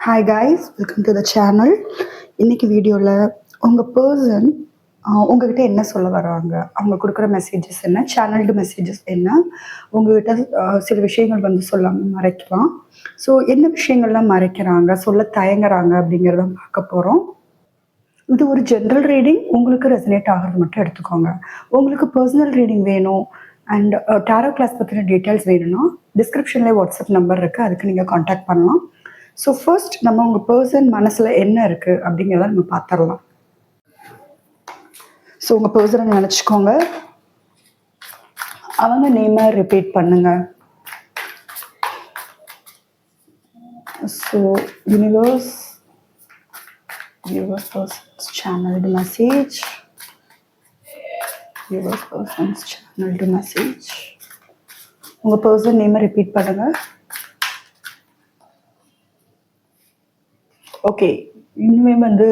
Hi guys, welcome to the channel. இன்றைக்கி வீடியோவில் உங்கள் பர்சன் உங்ககிட்ட என்ன சொல்ல வராங்க, அவங்க கொடுக்குற மெசேஜஸ் என்ன, சேனல்டு மெசேஜஸ் என்ன, உங்ககிட்ட சில விஷயங்கள் வந்து சொல்லாமல் மறைக்கலாம். ஸோ என்ன விஷயங்கள்லாம் மறைக்கிறாங்க, சொல்ல தயங்குறாங்க அப்படிங்கிறத பார்க்க போகிறோம். இது ஒரு ஜென்ரல் ரீடிங், உங்களுக்கு ரெசனேட் ஆகிறது மட்டும் எடுத்துக்கோங்க. உங்களுக்கு பர்சனல் ரீடிங் வேணும் அண்ட் டாரோ கிளாஸ் பற்றின டீட்டெயில்ஸ் வேணும்னா டிஸ்கிரிப்ஷனில் வாட்ஸ்அப் நம்பர் இருக்குது, அதுக்கு நீங்கள் காண்டாக்ட் பண்ணலாம். ஸோ ஃபர்ஸ்ட் நம்ம உங்கள் பர்சன் மனசில் என்ன இருக்குது அப்படிங்கிறத நம்ம பார்த்துடலாம். ஸோ உங்கள் பர்சனை நினச்சிக்கோங்க, அவங்க நேமை ரிப்பீட் பண்ணுங்க. So universe persons channelled message, universe persons channelled message. உங்கள் பர்சன் நேமை ரிப்பீட் பண்ணுங்கள். ஓகே, இன்னுமே வந்து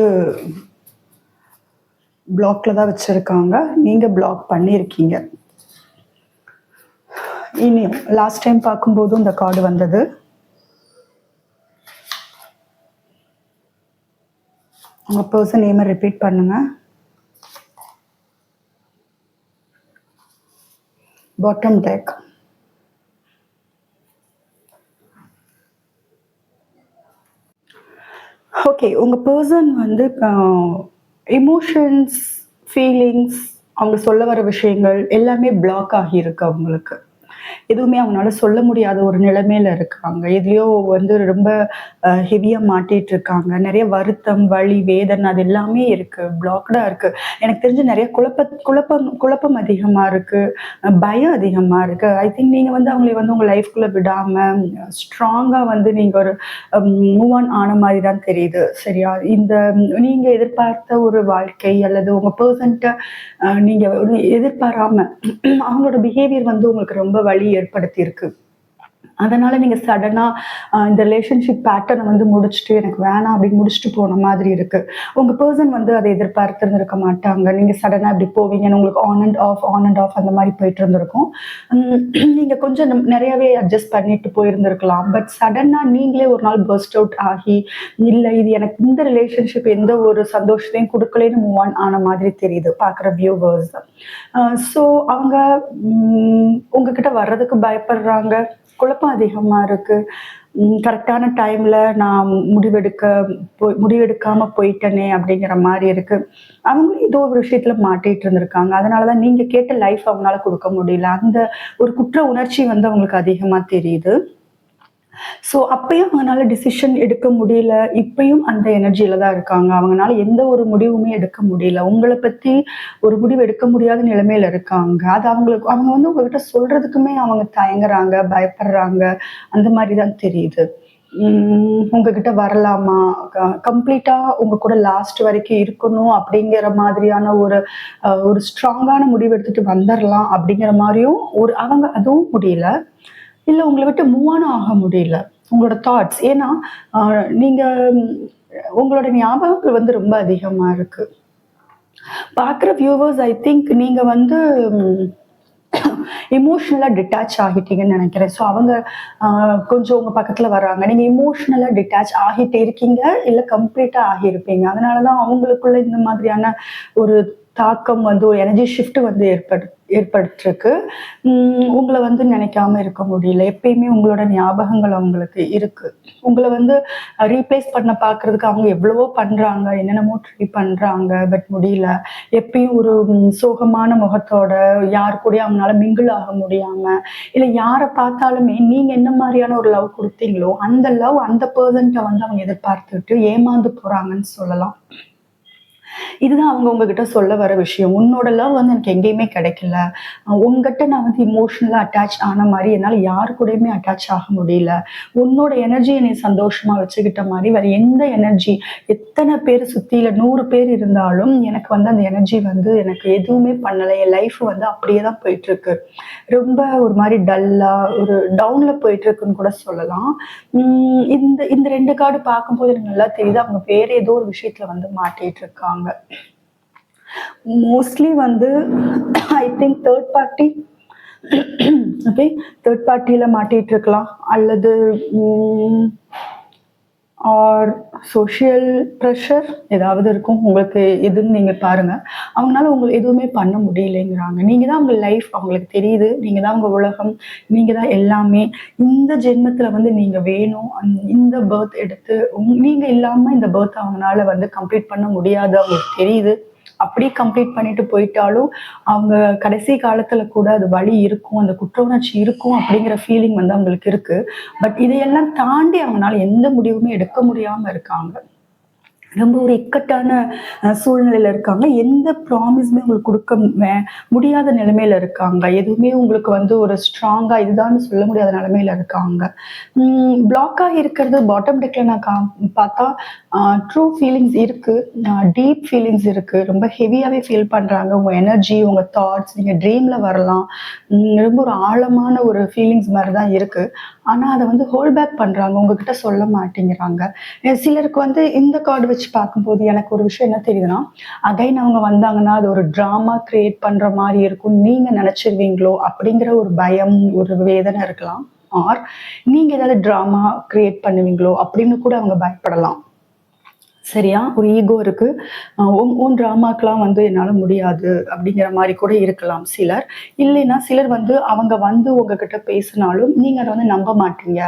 பிளாக்ல தான் வச்சுருக்காங்க, நீங்கள் பிளாக் பண்ணியிருக்கீங்க. இனியும் லாஸ்ட் டைம் பார்க்கும்போதும் இந்த கார்டு வந்தது. உங்கள் பர்சன் நேமை ரிப்பீட் பண்ணுங்க. Bottom tech. ஓகே, உங்கள் பர்சன் வந்து எமோஷன்ஸ், ஃபீலிங்ஸ், அவங்க சொல்ல வர விஷயங்கள் எல்லாமே பிளாக் ஆகியிருக்கு. அவங்களுக்கு எதுவுமே அவங்களால சொல்ல முடியாத ஒரு நிலைமையில இருக்காங்க. எதுலையோ வந்து ரொம்ப ஹெவியாக மாட்டிட்டு இருக்காங்க. நிறைய வருத்தம், வலி, வேதனை அது எல்லாமே இருக்கு, பிளாக்டா இருக்கு. எனக்கு தெரிஞ்சு நிறைய குழப்பம் அதிகமா இருக்கு, பயம் அதிகமா இருக்கு. ஐ திங்க் நீங்க வந்து அவங்களை வந்து உங்க லைஃப்குள்ள விடாம ஸ்ட்ராங்கா வந்து நீங்க ஒரு மூவ் ஆன் ஆன மாதிரி தான் தெரியுது. சரியா? இந்த நீங்க எதிர்பார்த்த ஒரு வாழ்க்கை அல்லது உங்க பர்சன்ட்ட நீங்க எதிர்பாராம அவங்களோட பிஹேவியர் வந்து உங்களுக்கு ரொம்ப வலி ஏற்படுத்தி இருக்கு. அதனால நீங்க சடனா இந்த ரிலேஷன்ஷிப் பேட்டர்னை வந்து முடிச்சுட்டு எனக்கு வேணாம் அப்படின்னு முடிச்சுட்டு போன மாதிரி இருக்கு. உங்க பர்சன் வந்து அதை எதிர்பார்த்திருந்திருக்க மாட்டாங்க. நீங்க சடனா இப்படி போவீங்கன்னு உங்களுக்கு ஆன் அண்ட் ஆஃப் அந்த மாதிரி போயிட்டு இருந்திருக்கும். நீங்க கொஞ்சம் நிறையவே அட்ஜஸ்ட் பண்ணிட்டு போயிருந்திருக்கலாம். பட் சடனா நீங்களே ஒரு நாள் பர்ஸ்ட் அவுட் ஆகி இல்லை இது எனக்கு இந்த ரிலேஷன்ஷிப் எந்த ஒரு சந்தோஷத்தையும் கொடுக்கலன்னு மூவ் ஆன் ஆன மாதிரி தெரியுது பார்க்குற வியூவர்ஸ். ஸோ அவங்க உங்ககிட்ட வர்றதுக்கு பயப்படுறாங்க, குழப்பம் அதிகமாக இருக்குது. கரெக்டான டைமில் நான் முடிவெடுக்காமல் போயிட்டேனே அப்படிங்கிற மாதிரி இருக்குது. அவங்களும் ஏதோ ஒரு விஷயத்தில் மாட்டிகிட்டு இருந்திருக்காங்க. அதனால தான் நீங்கள் கேட்ட லைஃப் அவங்களால கொடுக்க முடியல. அந்த ஒரு குற்ற உணர்ச்சி வந்து அவங்களுக்கு அதிகமாக தெரியுது. ஸோ அப்பயும் அவங்களால டிசிஷன் எடுக்க முடியல. இப்பயும் அந்த எனர்ஜியில தான் இருக்காங்க. அவங்களால எந்த ஒரு முடிவுமே எடுக்க முடியல. உங்களை பற்றி ஒரு முடிவு எடுக்க முடியாத நிலைமையில இருக்காங்க. அது அவங்க வந்து உங்ககிட்ட சொல்றதுக்குமே அவங்க தயங்குறாங்க, பயப்படுறாங்க. அந்த மாதிரி தான் தெரியுது. உங்ககிட்ட வரலாமா, கம்ப்ளீட்டா உங்க கூட லாஸ்ட் வரைக்கும் இருக்கணும் அப்படிங்கிற மாதிரியான ஒரு ஸ்ட்ராங்கான முடிவு எடுத்துட்டு வந்துடலாம் அப்படிங்கிற மாதிரியும் அவங்க அதுவும் முடியல. இல்லை உங்களை விட்டு மூவ் ஆன் ஆக முடியல. உங்களோட தாட்ஸ், ஏன்னா நீங்கள் உங்களோட ஞாபகங்கள் வந்து ரொம்ப அதிகமாக இருக்கு. பார்க்குற வியூவர்ஸ் ஐ திங்க் நீங்கள் வந்து எமோஷ்னலாக டிட்டாச் ஆகிட்டீங்கன்னு நினைக்கிறேன். ஸோ அவங்க கொஞ்சம் உங்கள் பக்கத்தில் வர்றாங்க. நீங்கள் எமோஷ்னலாக டிட்டாச் ஆகிட்டே இருக்கீங்க, இல்லை கம்ப்ளீட்டாக ஆகியிருப்பீங்க. அதனால தான் அவங்களுக்குள்ள இந்த மாதிரியான ஒரு தாக்கம் வந்து ஒரு எனர்ஜி ஷிஃப்ட் வந்து ஏற்பட்டுருக்கு. உங்களை வந்து நினைக்காம இருக்க முடியல. எப்பயுமே உங்களோட ஞாபகங்கள் அவங்களுக்கு இருக்கு. உங்களை வந்து ரீப்ளேஸ் பண்ண பார்க்கறதுக்கு அவங்க எவ்வளவோ பண்றாங்க, என்னென்னமோ ட்ரை பண்றாங்க, பட் முடியல. எப்பயும் ஒரு சோகமான முகத்தோட யாரு கூடயும் அவங்களால மிங்கிள் ஆக முடியாம, இல்லை யாரை பார்த்தாலுமே நீங்க என்ன மாதிரியான ஒரு லவ் கொடுத்தீங்களோ அந்த லவ் அந்த பர்சன்ட்ட வந்து அவங்க எதிர்பார்த்துட்டு ஏமாந்து போறாங்கன்னு சொல்லலாம். இதுதான் அவங்க உங்ககிட்ட சொல்ல வர விஷயம். உன்னோட லவ் வந்து எனக்கு எங்கேயுமே கிடைக்கல. உங்ககிட்ட நான் வந்து இமோஷனலாக அட்டாச் ஆன மாதிரி என்னால் யாரு கூடயுமே அட்டாச் ஆக முடியல. உன்னோட எனர்ஜி என்னை சந்தோஷமா வச்சுக்கிட்ட மாதிரி வேற எந்த எனர்ஜி, எத்தனை பேர் சுற்றியில் 100 பேர் இருந்தாலும் எனக்கு வந்து அந்த எனர்ஜி வந்து எனக்கு எதுவுமே பண்ணலை. என் லைஃப் வந்து அப்படியே தான் போயிட்டுருக்கு. ரொம்ப ஒரு மாதிரி டல்லாக ஒரு டவுனில் போயிட்டுருக்குன்னு கூட சொல்லலாம். இந்த 2 கார்டு பார்க்கும்போது எனக்கு நல்லா தெரியுது அவங்க வேற ஏதோ ஒரு விஷயத்தில் வந்து மாட்டிகிட்டு இருக்காங்க. மோஸ்ட்லி வந்து I think third party okay third பார்ட்டியில் மாட்டிகிட்டு இருக்கலாம். அல்லது ஆர் சோஷியல் ப்ரெஷர் ஏதாவது இருக்கும். உங்களுக்கு எதுன்னு நீங்க பாருங்க. அவங்கனால உங்களுக்கு எதுவுமே பண்ண முடியலைங்கிறாங்க. நீங்க தான் உங்க லைஃப் அவங்களுக்கு தெரியுது. நீங்க தான் உங்க உலகம். நீங்க தான் எல்லாமே. இந்த ஜென்மத்தில வந்து நீங்க வேணும். இந்த பர்த் எடுத்து நீங்க இல்லாம இந்த பர்த் அவங்கனால வந்து கம்ப்ளீட் பண்ண முடியாது. அவங்களுக்கு தெரியுது. அப்படியே கம்ப்ளீட் பண்ணிட்டு போயிட்டாலும், அவங்க கடைசி காலத்துல கூட அது வலி இருக்கும். அந்த குற்ற உணர்ச்சி இருக்கும் அப்படிங்கிற ஃபீலிங் வந்து அவங்களுக்கு இருக்கு. பட் இதையெல்லாம் தாண்டி அவங்கனால எந்த முடிவுமே எடுக்க முடியாம இருக்காங்க. ரொம்ப ஒரு இக்கட்டான சூழ்நிலையில இருக்காங்க. எந்த ப்ராமிஸுமே உங்களுக்கு குடுக்க முடியாத நிலைமையில இருக்காங்க. எதுவுமே உங்களுக்கு வந்து ஒரு ஸ்ட்ராங்கா இதுதான்னு சொல்ல முடியாத நிலைமையில இருக்காங்க. பிளாக்கா இருக்கிறது பாட்டம் டெக்ல நான் பார்த்தா ட்ரூ ஃபீலிங்ஸ் இருக்கு. டீப் ஃபீலிங்ஸ் இருக்கு. ரொம்ப ஹெவியாவே ஃபீல் பண்றாங்க. உங்க எனர்ஜி, உங்க தாட்ஸ் நீங்க ட்ரீம்ல வரலாம். ரொம்ப ஒரு ஆழமான ஒரு ஃபீலிங்ஸ் மாரி தான் இருக்கு. ஆனா அத வந்து ஹோல்ட் பேக் பண்றாங்க. உங்ககிட்ட சொல்ல மாட்டேங்கிறாங்க. சிலருக்கு வந்து இந்த கார்டு வச்சு பார்க்கும்போது எனக்கு ஒரு விஷயம் என்ன தெரியுதுன்னா, அகைன் அவங்க வந்தாங்கன்னா, அது ஒரு ட்ராமா கிரியேட் பண்ற மாரி இருக்கும்னு நீங்க நெனச்சிருவீங்களோ! அப்படிங்கிற ஒரு பயம், ஒரு வேதனை இருக்கலாம். ஆர் நீங்க ஏதாவது ட்ராமா கிரியேட் பண்ணுவீங்களோ! அப்படின்னு கூட அவங்க பயப்படலாம். சரியா? ஒரு ஈகோ இருக்கு. உன் ட்ராமாக்கெல்லாம் வந்து என்னால முடியாது அப்படிங்கிற மாரி கூட இருக்கலாம் சிலர். இல்லைன்னா சிலர் வந்து அவங்க வந்து உங்ககிட்ட பேசினாலும், நீங்க அத வந்து நம்ப மாட்டீங்க.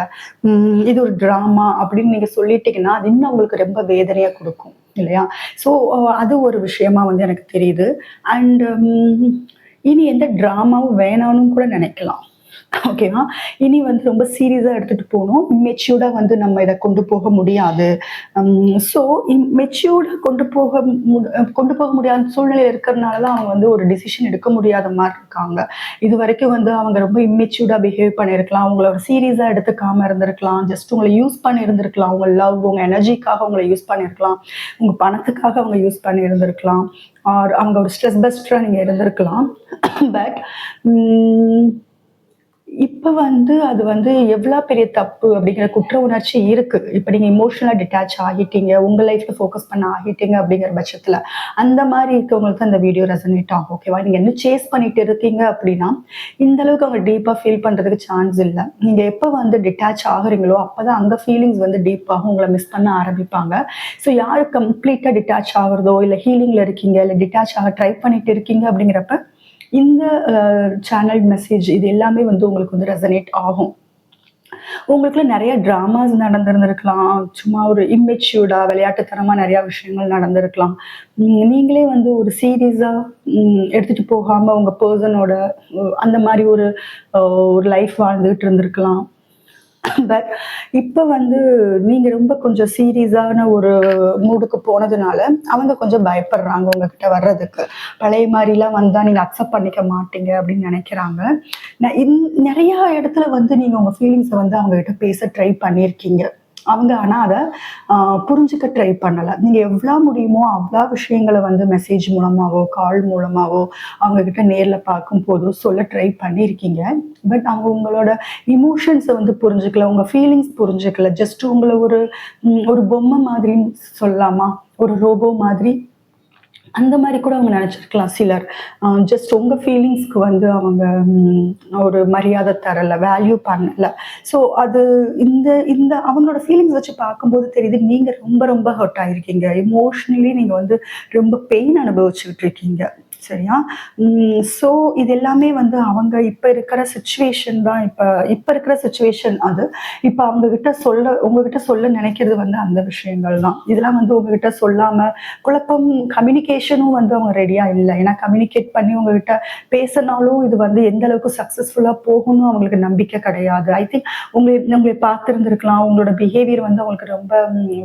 இது ஒரு ட்ராமா அப்படின்னு நீங்க சொல்லிட்டீங்கன்னா, அது இன்னும் உங்களுக்கு ரொம்ப வேதனையா குடுக்கும். இல்லையா? ஸோ அது ஒரு விஷயமா வந்து எனக்கு தெரியுது. அண்ட் இனி எந்த ட்ராமாவும் வேணாம்னு கூட நெனைக்கலாம். ஓகேவா? இனி வந்து ரொம்ப சீரியஸா எடுத்துட்டு போணும். மெச்சூர்டா வந்து நம்ம இத கொண்டு போக முடியாது. ஸோ மெச்சூர்டா கொண்டு போக முடியாத சூழ்நிலையில இருக்கிறனால தான் அவங்க வந்து ஒரு டிசிஷன் எடுக்க முடியாத மாரி இருக்காங்க. இதுவரைக்கும் வந்து அவங்க ரொம்ப இம்மெச்சூர்டா பிஹேவ் பண்ணியிருக்கலாம். உங்கள ஒரு சீரியஸா எடுத்துக்காம இருந்திருக்கலாம். ஜஸ்ட் உங்கள யூஸ் பண்ணி இருந்திருக்கலாம். உங்க லவ், உங்க எனர்ஜிக்காக உங்கள யூஸ் பண்ணியிருக்கலாம். உங்க பணத்துக்காக அவங்க யூஸ் பண்ணி இருந்திருக்கலாம். ஆர் அவங்க ஒரு ஸ்ட்ரெஸ் பஸ்டரா நீங்க இருந்திருக்கலாம். பட் ம் இப்ப வந்து அது வந்து எவ்வளோ பெரிய தப்பு அப்படிங்கிற குற்ற உணர்ச்சி இருக்கு. இப்ப நீங்க எமோஷனலா டிட்டாச் ஆகிட்டீங்க. உங்க லைஃப்ல ஃபோக்கஸ் பண்ண ஆகிட்டீங்க அப்படிங்கிற பட்சத்துல, அந்த மாரி இருக்கவங்களுக்கு அந்த வீடியோ ரெசனேட் ஆகும். ஓகேவா? நீங்க இன்னும் சேஸ் பண்ணிட்டு இருக்கீங்க அப்படின்னா, இந்த அளவுக்கு அவங்க டீப்பா ஃபீல் பண்றதுக்கு சான்ஸ் இல்ல. நீங்க எப்ப வந்து டிட்டாச் ஆகுறீங்களோ, அப்பதான் அங்க ஃபீலிங்ஸ் வந்து டீப்பாகும். உங்கள மிஸ் பண்ண ஆரம்பிப்பாங்க. ஸோ யாரு கம்ப்ளீட்டா டிட்டாச் ஆகுறதோ, இல்ல ஹீலிங்ல இருக்கீங்க, இல்ல டிட்டாச் ஆக ட்ரை பண்ணிட்டு இருக்கீங்க அப்படிங்கிறப்ப, இந்த சேனல் மெசேஜ் இது எல்லாமே வந்து உங்களுக்கு வந்து ரெசனேட் ஆகும். உங்களுக்குள்ள நெறைய ட்ராமாஸ் நடந்திருந்திருக்கலாம். சும்மா ஒரு இம்மெச்சூர்டா விளையாட்டுத்தனமா நெறைய விஷயங்கள் நடந்திருக்கலாம். நீங்களே வந்து ஒரு சீரியஸா எடுத்துட்டு போகாம உங்க பெர்சனோட அந்த மாரி ஒரு ஒரு லைஃப் வாழ்ந்துட்டு இருந்திருக்கலாம். பட் இப்ப வந்து நீங்க ரொம்ப கொஞ்சம் சீரியஸான ஒரு மூடுக்கு போனதுனால, அவங்க கொஞ்சம் பயப்படுறாங்க உங்ககிட்ட வர்றதுக்கு. பழைய மாரிலாம் வந்தா நீங்க அக்செப்ட் பண்ணிக்க மாட்டீங்க அப்படின்னு நெனைக்கிறாங்க. ந இன் நெறையா இடத்துல வந்து நீங்க உங்க ஃபீலிங்ஸ வந்து அவங்ககிட்ட பேச ட்ரை பண்ணியிருக்கீங்க. அவங்க ஆனா அத அ புரிஞ்சுக்க ட்ரை பண்ணல. நீங்க எவ்வளோ முடியுமோ அவ்வளோ விஷயங்கள வந்து மெசேஜ் மூலமாவோ, கால் மூலமாவோ அவங்க கிட்ட நேர்ல பார்க்கும்போதோ சொல்ல ட்ரை பண்ணியிருக்கீங்க. பட் அவங்க உங்களோட எமோஷன்ஸ வந்து புரிஞ்சுக்கல. உங்க ஃபீலிங்ஸ் புரிஞ்சுக்கல. ஜஸ்ட் உங்கள ஒரு ஒரு பொம்மை மாதிரின்னு சொல்லலாமா? ஒரு ரோபோ மாதிரி அந்த மாரி கூட அவங்க நெனச்சிருக்கலாம் சிலர். ஜஸ்ட் உங்க ஃபீலிங்ஸ்க்கு வந்து அவங்க ஒரு மரியாதை தரல, வேல்யூ பண்ணல. ஸோ அது இந்த இந்த அவங்களோட ஃபீலிங்ஸ் வச்சு பார்க்கும்போது தெரியுது, நீங்க ரொம்ப ரொம்ப ஹர்ட் ஆயிருக்கீங்க. எமோஷனலி நீங்க வந்து ரொம்ப பெயின் அனுபவிச்சுக்கிட்டு இருக்கீங்க. சரியா? ஸோ இது எல்லாமே வந்து அவங்க இப்ப இருக்கிற சிச்சுவேஷன் தான் இப்ப இப்ப இருக்கிற சிச்சுவேஷன் அது. இப்ப உங்ககிட்ட சொல்ல நினைக்கிறது வந்து அந்த விஷயங்கள் தான். இதெல்லாம் வந்து உங்ககிட்ட சொல்லாம குழப்பம் கம்யூனிகேஷனும் வந்து அவங்க ரெடியா இல்ல. ஏன்னா கம்யூனிகேட் பண்ணி உங்ககிட்ட பேசினாலும் இது வந்து எந்த அளவுக்கு சக்சஸ்ஃபுல்லா போகும்னு அவங்களுக்கு நம்பிக்கை கிடையாது. ஐ திங்க் உங்களை பார்த்திருந்திருக்கலாம். உங்களோட பிஹேவியர் வந்து அவங்களுக்கு ரொம்ப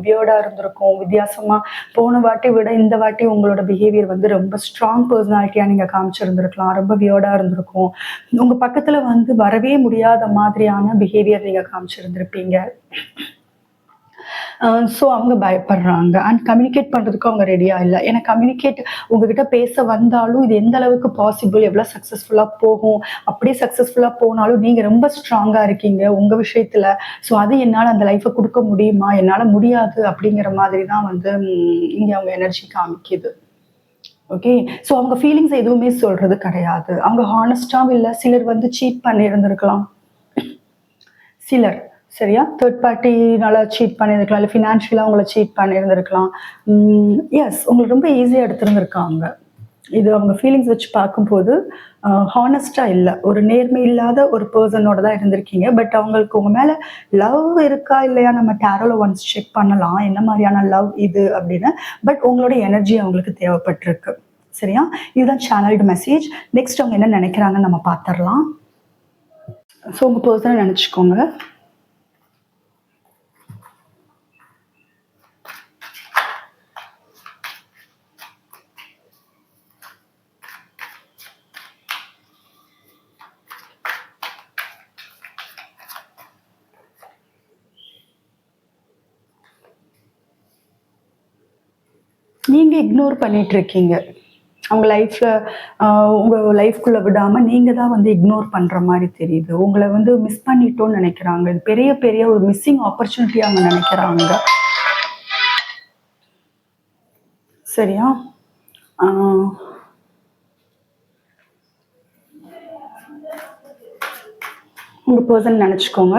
வியர்டா இருந்திருக்கும். வித்தியாசமா போன வாட்டி விட இந்த வாட்டி உங்களோட பிஹேவியர் வந்து ரொம்ப ஸ்ட்ராங் பெர்சனாலிட்டியா நீங்க காமிச்சிருந்திருக்கலாம். ரொம்ப வியர்டா இருந்திருக்கும். உங்க பக்கத்துல வந்து வரவே முடியாத மாதிரியான பிஹேவியர் நீங்க காமிச்சிருந்திருப்பீங்க. ஸோ அவங்க பயப்படுறாங்க. அண்ட் கம்யூனிகேட் பண்றதுக்கு அவங்க ரெடியா இல்ல. ஏன்னா கம்யூனிகேட் உங்ககிட்ட பேச வந்தாலும் இது எந்த அளவுக்கு பாசிபிள், எவ்வளோ சக்சஸ்ஃபுல்லா போகும். அப்படியே சக்சஸ்ஃபுல்லா போனாலும் நீங்க ரொம்ப ஸ்ட்ராங்கா இருக்கீங்க உங்க விஷயத்துல. ஸோ அது என்னால அந்த லைஃப குடுக்க முடியுமா? என்னால முடியாது அப்படிங்கிற மாதிரி தான் வந்து இங்க அவங்க எனர்ஜி காமிக்குது. ஓகே. ஸோ அவங்க ஃபீலிங்ஸ் எதுவுமே சொல்றது கிடையாது. அவங்க ஹானஸ்ட்டாவும் இல்ல. சிலர் வந்து சீட் பண்ணி இருந்திருக்கலாம். சிலர். சரியா? தேர்ட் பார்ட்டினால சீட் பண்ணியிருக்கலாம். இல்ல ஃபினான்ஷியலா உங்கள சீட் பண்ணியிருந்திருக்கலாம். எஸ் உங்களுக்கு ரொம்ப ஈஸியா எடுத்திருந்திருக்காங்க. இது அவங்க ஃபீலிங்ஸ் வச்சு பார்க்கும்போது, ஹானஸ்ட்டா இல்ல. ஒரு நேர்மை இல்லாத ஒரு பெர்சனோட தான் இருந்திருக்கீங்க. பட் அவங்களுக்கு உங்க மேல லவ் இருக்கா, இல்லையா நம்ம டாரோல ஒன்ஸ் செக் பண்ணலாம். என்ன மாரியான லவ் இது அப்படின்னு. பட் உங்களோட எனர்ஜி அவங்களுக்கு தேவைப்பட்டிருக்கு. சரியா? இதுதான் சேனல்டு மெசேஜ். நெக்ஸ்ட் அவங்க என்ன நெனைக்கிறாங்கன்னு நம்ம பார்த்துரலாம். ஸோ உங்க பெர்சன நெனச்சுக்கோங்க. நீங்க இக்னோர் பண்ணிட்டு இருக்கீங்க. அவங்க லைஃப்ல உங்க லைஃப்குள்ள விடாம நீங்க தான் வந்து இக்னோர் பண்ற மாரி தெரியுது. உங்கள வந்து மிஸ் பண்ணிட்டோம்னு நெனைக்கிறாங்க. இது பெரிய பெரிய ஒரு மிஸ்ஸிங் ஆப்பர்ச்சுனிட்டியா அவங்க நெனைக்கிறாங்க. சரியா? ஆ உங்க பெர்சன் நெனச்சுக்கோங்க.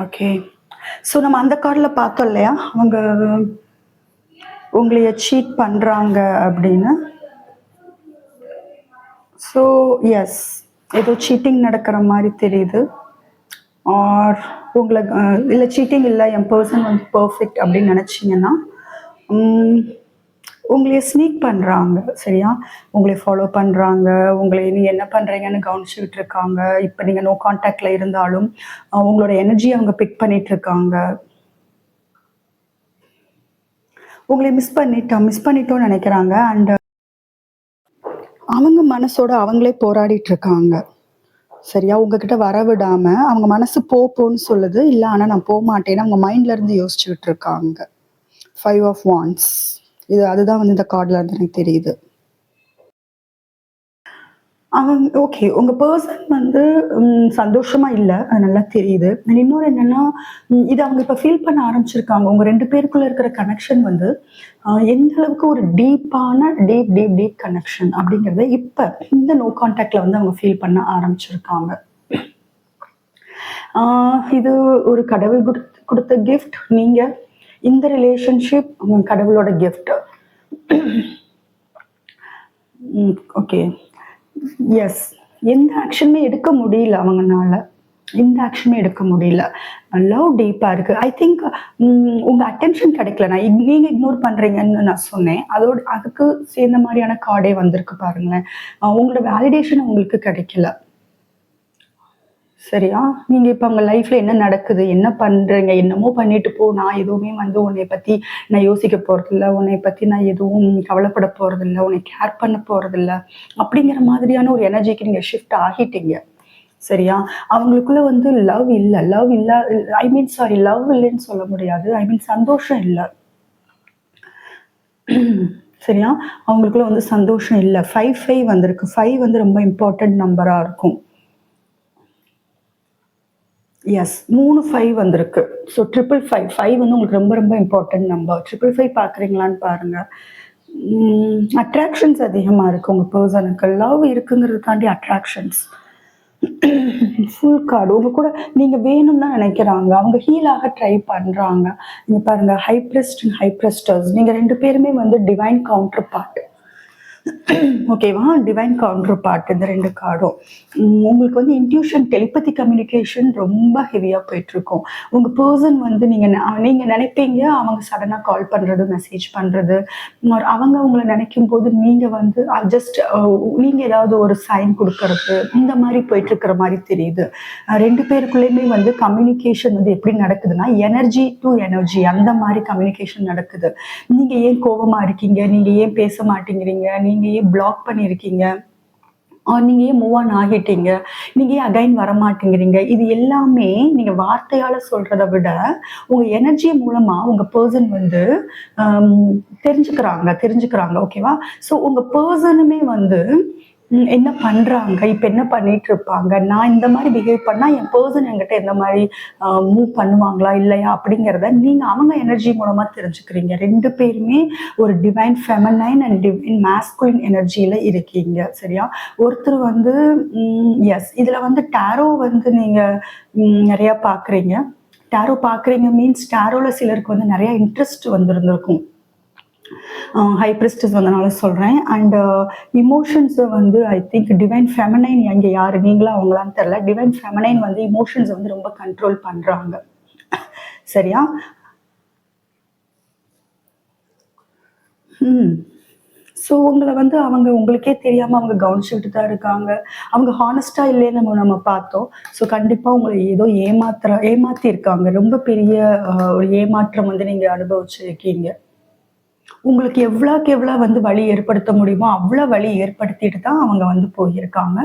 ஓகே. ஸோ நம்ம அந்த கார்ட்ல பார்த்தோம் இல்லையா? அவங்க உங்களைய சீட் பண்றாங்க அப்படின்னு. So S. ஏதோ சீட்டிங் நடக்கிற மாரி தெரியுது. ஆர் உங்கள இல்ல சீட்டிங் இல்ல, என் பெர்சன் வந்து பெர்ஃபெக்ட் அப்படின்னு நெனச்சீங்கன்னா, ம் உங்களைய ஸ்னீக் பண்றாங்க. சரியா? உங்களை ஃபாலோ பண்றாங்க. உங்களை நீங்க என்ன பண்றீங்கன்னு கவனிச்சுக்கிட்டு இருக்காங்க. இப்ப நீங்க நோ கான்டாக்ட்ல இருந்தாலும், உங்களோட எனர்ஜிய அவங்க பிக் பண்ணிட்டு இருக்காங்க. உங்களை மிஸ் பண்ணிட்டோம்னு நெனைக்கிறாங்க. அண்ட் அவங்க மனசோட அவங்களே போராடிட்டு இருக்காங்க. சரியா? உங்ககிட்ட வரவிடாம அவங்க மனசு போன்னு சொல்லுது. இல்ல ஆனா நான் போமாட்டேன்னு அவங்க மைண்ட்ல இருந்து யோசிச்சுக்கிட்டு இருக்காங்க. 5 ஆஃப் வாண்ட்ஸ். அதுதான் வந்து இந்த கார்ட்ல இருந்து எனக்கு தெரியுது. அவங்க ஓகே. உங்க பெர்சன் வந்து சந்தோஷமா இல்ல. அது நல்லா தெரியுது. அண்ட் இன்னொன்னு என்னன்னா, இத அவங்க இப்ப ஃபீல் பண்ண ஆரம்பிச்சிருக்காங்க. உங்க 2 பேருக்குள்ள இருக்கிற கனெக்ஷன் வந்து எந்த அளவுக்கு ஒரு டீப்பான டீப் கனெக்ஷன் அப்படிங்கிறத இப்ப இந்த நோ கான்டாக்ட்ல வந்து அவங்க ஃபீல் பண்ண ஆரம்பிச்சிருக்காங்க. இது ஒரு கடவுள் குடுத்த கிஃப்ட். நீங்க இந்த ரிலேஷன்ஷிப் கடவுளோட கிஃப்ட். ஓகே. எஸ். எந்த ஆக்ஷனுமே எடுக்க முடியல அவங்கனால. எந்த ஆக்ஷனுமே எடுக்க முடியல. லவ் டீப்பா இருக்கு. ஐ திங்க் உங்க அட்டென்ஷன் கிடைக்கல. நீங்க இக்னோர் பண்றீங்கன்னு நான் சொன்னேன். அதுக்கு சேர்ந்த மாரியான கார்டே வந்திருக்கு பாருங்களேன். உங்களோட வேலிடேஷன் உங்களுக்கு கிடைக்கல. சரியா? நீங்க இப்ப உங்க லைஃப்ல என்ன நடக்குது? என்ன பண்றீங்க? என்னமோ பண்ணிட்டு போ. நான் எதுவுமே வந்து உன்னைய பத்தி நான் யோசிக்க போறதில்ல. உன்னைய பத்தி நான் எதுவும் கவலைப்பட போறதில்ல. உன்னை கேர் பண்ண போறதில்ல. அப்படிங்கிற மாதிரியான ஒரு எனர்ஜிக்கு நீங்க ஷிஃப்ட் ஆகிட்டீங்க. சரியா? அவங்களுக்குள்ள வந்து லவ் இல்ல. லவ் இல்லன்னு சொல்ல முடியாது. சந்தோஷம் இல்ல. சரியா? அவங்களுக்குள்ள வந்து சந்தோஷம் இல்ல. 5 வந்திருக்கு. 5 வந்து ரொம்ப இம்பார்ட்டன்ட் நம்பரா இருக்கும். எஸ். 3 5 வந்திருக்கு. ஸோ 555 5 வந்து உங்களுக்கு ரொம்ப ரொம்ப இம்பார்ட்டன்ட் நம்பர். 555 பார்க்குறீங்களான்னு பாருங்க. அட்ராக்ஷன்ஸ் அதிகமா இருக்கு உங்க பெர்சனுக்கு. லவ் இருக்குங்கிறத தாண்டி அட்ராக்ஷன்ஸ். Full card. உங்க கூட நீங்க வேணும்னு தான் நினைக்கிறாங்க. அவங்க ஹீல் ஆக ட்ரை பண்றாங்க. இங்க பாருங்க, ஹை பிரிஸ்ட் அண்ட் ஹை பிரிஸ்டர்ஸ். நீங்க 2 பேருமே வந்து டிவைன் கவுண்டர் பார்ட். ஓகேவா? டிவைன் கவுண்டர் பார்ட் இந்த 2 கார்டும். உங்களுக்கு வந்து இன்ட்யூஷன், டெலிபதி கம்யூனிகேஷன் ரொம்ப ஹெவியா போயிட்டுருக்கும். உங்க பெர்சன் வந்து நீங்க நினைப்பீங்க, அவங்க சடனா கால் பண்றது, மெசேஜ் பண்றது, அவங்க உங்கள நினைக்கும்போது நீங்க வந்து ஜஸ்ட் நீங்க ஏதாவது ஒரு சைன் குடுக்கறது, இந்த மாரி போயிட்டுருக்கிற மாரி தெரியுது. 2 பேருக்குள்ளயுமே வந்து கம்யூனிகேஷன் வந்து எப்படி நடக்குதுன்னா, எனர்ஜி டு எனர்ஜி அந்த மாரி கம்யூனிகேஷன் நடக்குது. நீங்க ஏன் கோவமா இருக்கீங்க? நீங்க ஏன் பேச மாட்டேங்கிறீங்க? நீங்க ஏன் பிளாக் பண்ணியிருக்கீங்க? நீங்க ஏன் மூவ் ஆன் ஆகிட்டீங்க? நீங்க ஏன் அகைன் வரமாட்டேங்கிறீங்க? இது எல்லாமே நீங்க வார்த்தையால சொல்றத விட, உங்க எனர்ஜி மூலமா உங்க பெர்சன் வந்து தெரிஞ்சுக்கிறாங்க. ஓகேவா? ஸோ உங்க பெர்சனுமே வந்து என்ன பண்றாங்க? இப்ப என்ன பண்ணிட்டுருப்பாங்க? நான் இந்த மாரி பிஹேவ் பண்ணா, என் பெர்சன் என்கிட்ட எந்த மாரி மூவ் பண்ணுவாங்களா? இல்லையா? அப்படிங்கிறத நீங்க அவங்க எனர்ஜி மூலமா தெரிஞ்சுக்கிறீங்க. 2 பேருமே ஒரு divine feminine and divine masculine எனர்ஜில இருக்கீங்க. சரியா? ஒருத்தர் வந்து இதுல வந்து டாரோ வந்து நீங்க நெறையா பார்க்குறீங்க. டாரோ பார்க்குறீங்க மீன்ஸ் டாரோல சிலருக்கு வந்து நெறைய இன்ட்ரெஸ்ட் வந்திருந்திருக்கும். ஹை பிரிஸ்டஸ் வந்தனால சொல்றேன். அண்ட் இமோஷன்ஸ வந்து ஐ திங்க் டிவைன் ஃபெமனைன் அங்க யாரு? நீங்களா அவங்களான்னு தெரியல. டிவைன் ஃபெமனைன் வந்து இமோஷன்ஸ வந்து ரொம்ப கண்ட்ரோல் பண்றாங்க. சரியா? ம். ஸோ உங்கள வந்து அவங்க உங்களுக்கே தெரியாம அவங்க கவனிச்சுக்கிட்டு தான் இருக்காங்க. அவங்க ஹானஸ்ட்டா இல்லைன்னு நம்ம பார்த்தோம். ஸோ கண்டிப்பா உங்கள ஏதோ ஏமாத்தியிருக்காங்க. ரொம்ப பெரிய ஒரு ஏமாற்றம் வந்து நீங்க அனுபவிச்சிருக்கீங்க. உங்களுக்கு எவ்வளோக்கு எவ்வளோ வந்து வலி ஏற்படுத்த முடியுமோ, அவ்வளோ வலி ஏற்படுத்திட்டு தான் அவங்க வந்து போயிருக்காங்க.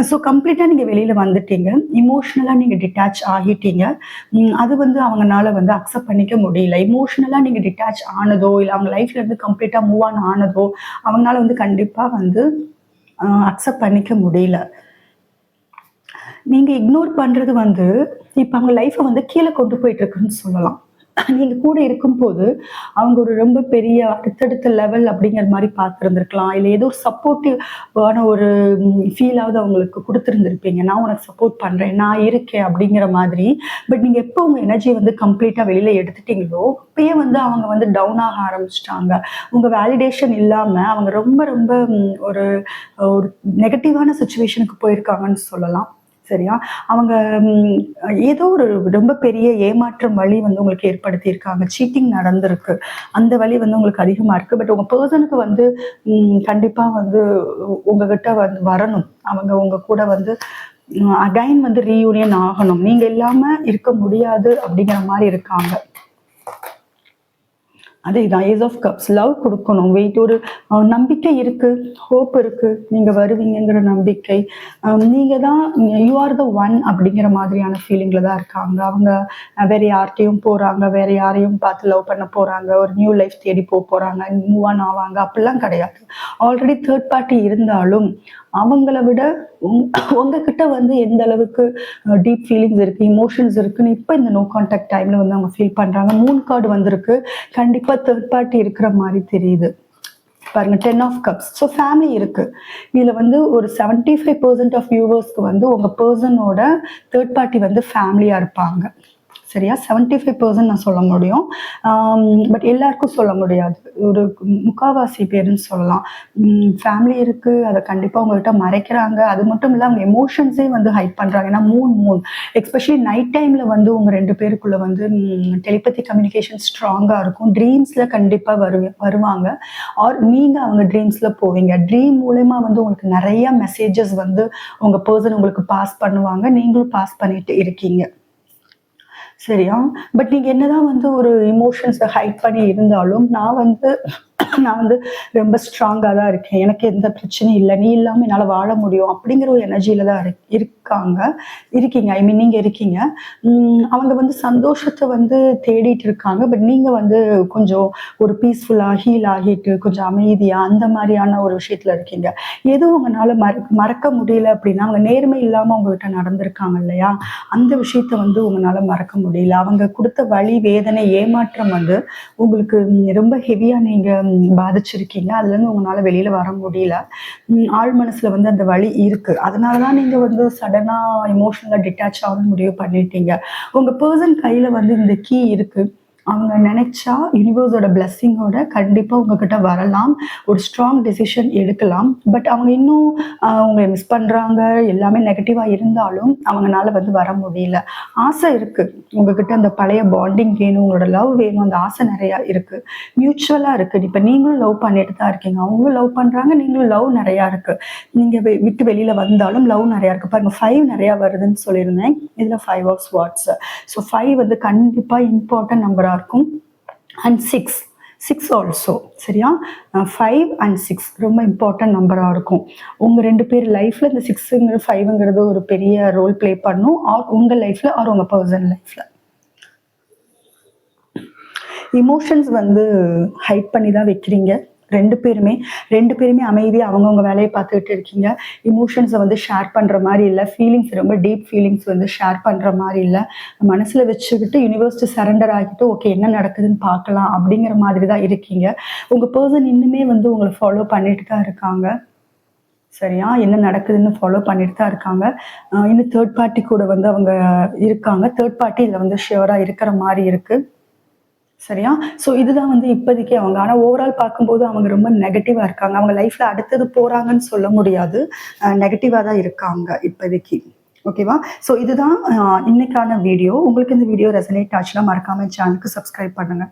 ஸோ கம்ப்ளீட்டா நீங்க வெளியில வந்துட்டீங்க. எமோஷனலா நீங்க டிட்டாச் ஆகிட்டீங்க. அது வந்து அவங்கனால வந்து அக்செப்ட் பண்ணிக்க முடியல. எமோஷனலா நீங்க டிட்டாச் ஆனதோ, இல்ல அவங்க லைஃப்ல இருந்து கம்ப்ளீட்டா மூவ் ஆன் ஆனதோ, அவங்கனால வந்து கண்டிப்பா வந்து அக்செப்ட் பண்ணிக்க முடியல. நீங்க இக்னோர் பண்றது வந்து, இப்ப அவங்க லைஃப வந்து கீழ கொண்டு போயிட்டு இருக்குன்னு சொல்லலாம். நீங்க கூட இருக்கும்போது, அவங்க ஒரு ரொம்ப பெரிய அடுத்தடுத்த லெவல் அப்படிங்கிற மாரி பார்த்திருந்திருக்கலாம். இல்ல ஏதோ ஒரு சப்போர்ட்டிவான ஒரு ஃபீலாவது அவங்களுக்கு குடுத்திருந்திருப்பீங்க. நான் உனக்கு சப்போர்ட் பண்றேன், நான் இருக்கேன் அப்படிங்கிற மாதிரி. பட் நீங்க எப்போ உங்க எனர்ஜிய வந்து கம்ப்ளீட்டா வெளியில எடுத்துட்டீங்களோ, அப்பயே வந்து அவங்க வந்து டவுன் ஆக ஆரம்பிச்சுட்டாங்க. உங்க வேலிடேஷன் இல்லாம அவங்க ரொம்ப ரொம்ப ஒரு ஒரு நெகட்டிவான சிச்சுவேஷனுக்கு போயிருக்காங்கன்னு சொல்லலாம். சரியா? அவங்க ம் ஏதோ ஒரு ரொம்ப பெரிய ஏமாற்றம் வலி வந்து உங்களுக்கு ஏற்படுத்தியிருக்காங்க. சீட்டிங் நடந்திருக்கு. அந்த வலி வந்து உங்களுக்கு அதிகமா இருக்கு. பட் உங்க பெர்சனுக்கு வந்து கண்டிப்பா வந்து உங்ககிட்ட வந்து வரணும். அவங்க உங்க கூட வந்து அகைன் வந்து ரீயூனியன் ஆகணும். நீங்க இல்லாம இருக்க முடியாது அப்படிங்கிற மாரி இருக்காங்க. அதேதான். Ace of cups. லவ் குடுக்கணும். வெயிட் ஒரு நம்பிக்கை இருக்கு. ஹோப் இருக்கு. நீங்க வருவீங்கங்கிற நம்பிக்கை. நீங்க தான் யூ ஆர் த ஒன் அப்படிங்கிற மாதிரியான ஃபீலிங்ல தான் இருக்காங்க. அவங்க வேற யார்ட்டயும் போறாங்க. வேற யாரையும் பார்த்து லவ் பண்ண போறாங்க. ஒரு நியூ லைஃப் தேடி போறாங்க. மூவ் ஆன் ஆவாங்க. அப்படிலாம் கிடையாது. ஆல்ரெடி தேர்ட் பார்ட்டி இருந்தாலும், அவங்கள விட உங்ககிட்ட வந்து எந்த அளவுக்கு டீப் ஃபீலிங்ஸ் இருக்கு, எமோஷன்ஸ் இருக்குன்னு இப்ப இந்த நோ கான்டாக்ட் டைம்ல வந்து அவங்க ஃபீல் பண்றாங்க. மூன் கார்டு வந்திருக்கு. கண்டிப்பா தேர்ட் பார்ட்டி இருக்கிற மாரி தெரியுது. பாருங்க 10 ஆஃப் கப்ஸ். ஸோ ஃபேமிலி இருக்கு. இதுல வந்து ஒரு 75% ஆஃப் வியூவர்ஸ்க்கு வந்து உங்க பெர்சனோட தேர்ட் பார்ட்டி வந்து ஃபேமிலியா இருப்பாங்க. சரியா? 75% நான் சொல்ல முடியும். பட் எல்லாருக்கும் சொல்ல முடியாது. ஒரு முக்காவாசி பேருன்னு சொல்லலாம். ஃபேமிலி இருக்கு. அத கண்டிப்பா உங்ககிட்ட மறைக்கிறாங்க. அது மட்டும் இல்ல அவங்க எமோஷன்ஸே வந்து ஹைட் பண்றாங்க. ஏன்னா மூன் எஸ்பெஷலி நைட் டைம்ல வந்து உங்க 2 பேருக்குள்ள வந்து டெலிபதி கம்யூனிகேஷன் ஸ்ட்ராங்கா இருக்கும். ட்ரீம்ஸ்ல கண்டிப்பா வருவாங்க. ஆர் நீங்க அவங்க ட்ரீம்ஸ்ல போவீங்க. ட்ரீம் மூலியமா வந்து உங்களுக்கு நெறைய மெசேஜஸ் வந்து உங்க பெர்சன் உங்களுக்கு பாஸ் பண்ணுவாங்க. நீங்களும் பாஸ் பண்ணிட்டு இருக்கீங்க. சரியா? பட் நீங்க என்னதான் வந்து ஒரு எமோஷன்ஸ ஹைட் பண்ணி இருந்தாலும், நான் வந்து ரொம்ப ஸ்ட்ராங்கா தான் இருக்கேன். எனக்கு எந்த பிரச்சனையும் இல்ல. நீ இல்லாம என்னால வாழ முடியும். அப்படிங்கிற ஒரு எனர்ஜில தான் இருக்கீங்க. ஐ மீன் நீங்க இருக்கீங்க. அவங்க வந்து சந்தோஷத்த வந்து தேடிட்டு இருக்காங்க. பட் நீங்க வந்து கொஞ்சம் ஒரு பீஸ்ஃபுல்லா ஹீல் ஆகிட்டு, கொஞ்சம் அமைதியா அந்த மாரியான ஒரு விஷயத்துல இருக்கீங்க. எது உங்கனால மறக்க முடியல அப்படின்னா, அவங்க நேர்மை இல்லாம உங்ககிட்ட நடந்திருக்காங்க இல்லையா? அந்த விஷயத்த வந்து உங்கனால மறக்க முடியல. அவங்க குடுத்த வலி, வேதனை, ஏமாற்றம் வந்து உங்களுக்கு ரொம்ப ஹெவியா நீங்க பாதிச்சிருக்கீங்க. அதுலேருந்து உங்களால வெளியில வர முடியல. ஆழ் மனசுல வந்து அந்த வலி இருக்கு. அதனால தான் நீங்க வந்து சடனா எமோஷனலா டிட்டாச் ஆகணும்னு முடிவு பண்ணிட்டீங்க. உங்க பெர்சன் கையில வந்து இந்த கீ இருக்கு. அவங்க நெனைச்சா யூனிவர்ஸோட பிளெஸ்ஸிங்கோட கண்டிப்பா உங்ககிட்ட வரலாம். ஒரு ஸ்ட்ராங் டெசிஷன் எடுக்கலாம். பட் அவங்க இன்னும் உங்கள மிஸ் பண்றாங்க. எல்லாமே நெகட்டிவா இருந்தாலும் அவங்கனால வந்து வர முடியல. ஆசை இருக்கு. உங்ககிட்ட அந்த பழைய பாண்டிங் வேணும். உங்களோட லவ் வேணும். அந்த ஆசை நெறையா இருக்கு. மியூச்சுவலா இருக்கு. இப்ப நீங்களும் லவ் பண்ணிட்டு தான் இருக்கீங்க. அவங்களும் லவ் பண்றாங்க. நீங்களும் லவ் நெறையா இருக்கு. நீங்க விட்டு வெளியில வந்தாலும் லவ் நெறையா இருக்கு. பாருங்க 5 நெறையா வருதுன்னு சொல்லியிருந்தேன். இதுல 5 ஆஃப் ஸ்வார்ட்ஸ். ஸோ 5 வந்து கண்டிப்பா இம்பார்ட்டன்ட் நம்பரா இருக்கும். And 6 also. சரியா? 5 அண்ட் 6 ரொம்ப இம்பார்ட்டன்ட் நம்பரா இருக்கும். உங்க 2 பேர் லைஃப்ல இந்த 6ங்கிறது 5ங்கிறது ஒரு பெரிய ரோல் ப்ளே பண்ணும். ஆர் உங்க லைஃப்ல ஆர் உங்க பெர்சன் லைஃப்ல. எமோஷன்ஸ் வந்து ஹைட் பண்ணி தான் வைக்கிறீங்க. ரெண்டு பேருமே அமைதியா அவங்கவங்க வேலையை பார்த்துக்கிட்டு இருக்கீங்க. எமோஷன்ஸை வந்து ஷேர் பண்ற மாதிரி இல்லை, ஃபீலிங்ஸ் ரொம்ப டீப் ஃபீலிங்ஸ் வந்து ஷேர் பண்ற மாதிரி இல்லை. மனசுல வச்சுக்கிட்டு யூனிவர்ஸ்ட்டு சரண்டர் ஆகிட்டு ஓகே என்ன நடக்குதுன்னு பார்க்கலாம் அப்படிங்கிற மாதிரி தான் இருக்கீங்க. உங்க பர்சன் இன்னுமே வந்து உங்களை ஃபாலோ பண்ணிட்டு தான் இருக்காங்க. சரியா? என்ன நடக்குதுன்னு ஃபாலோ பண்ணிட்டு தான் இருக்காங்க. இன்னும் தேர்ட் பார்ட்டி கூட வந்து அவங்க இருக்காங்க. தேர்ட் பார்ட்டி இதில் வந்து ஷியூரா இருக்கிற மாரி இருக்கு. சரியா? ஸோ இதுதான் வந்து இப்போதைக்கு அவங்க. ஆனா ஓவரால் பார்க்கும்போது அவங்க ரொம்ப நெகட்டிவா இருக்காங்க. அவங்க லைஃப்ல அடுத்தது போறாங்கன்னு சொல்ல முடியாது. நெகட்டிவா தான் இருக்காங்க இப்போதைக்கு. ஓகேவா? ஸோ இதுதான் இன்னைக்கான வீடியோ. உங்களுக்கு இந்த வீடியோ ரெசனேட் ஆச்சுன்னா மறக்காம சேனலுக்கு சப்ஸ்கிரைப் பண்ணுங்க.